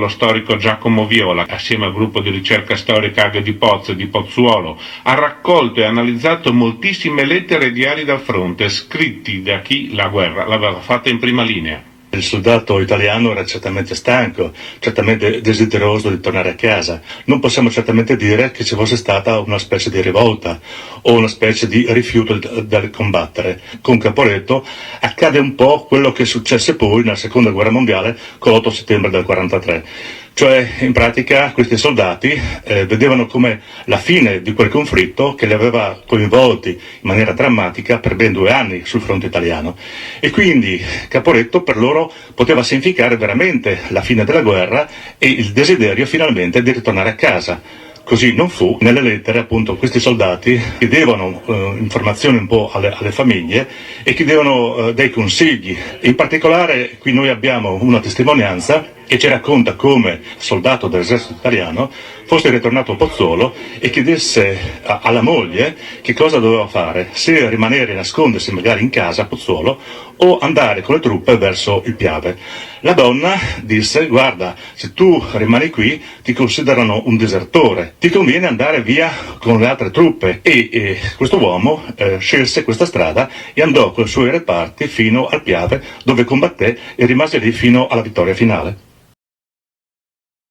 Lo storico Giacomo Viola, assieme al gruppo di ricerca storica Aghe di Pozzo e di Pozzuolo, ha raccolto e analizzato moltissime lettere e diari dal fronte, scritti da chi la guerra l'aveva fatta in prima linea. Il soldato italiano era certamente stanco, certamente desideroso di tornare a casa. Non possiamo certamente dire che ci fosse stata una specie di rivolta o una specie di rifiuto dal combattere. Con Caporetto accade un po' quello che successe poi nella seconda guerra mondiale con l'8 settembre del 43. Cioè, in pratica, questi soldati vedevano come la fine di quel conflitto che li aveva coinvolti in maniera drammatica per ben 2 anni sul fronte italiano. E quindi Caporetto per loro poteva significare veramente la fine della guerra e il desiderio finalmente di ritornare a casa. Così non fu. Nelle lettere appunto questi soldati chiedevano informazioni un po' alle famiglie e chiedevano dei consigli. In particolare qui noi abbiamo una testimonianza che ci racconta come soldato dell'esercito italiano fosse ritornato a Pozzuolo e chiedesse alla moglie che cosa doveva fare, se rimanere e nascondersi magari in casa a Pozzuolo o andare con le truppe verso il Piave. La donna disse: guarda, se tu rimani qui ti considerano un desertore, ti conviene andare via con le altre truppe. E questo uomo scelse questa strada e andò con i suoi reparti fino al Piave, dove combatté e rimase lì fino alla vittoria finale.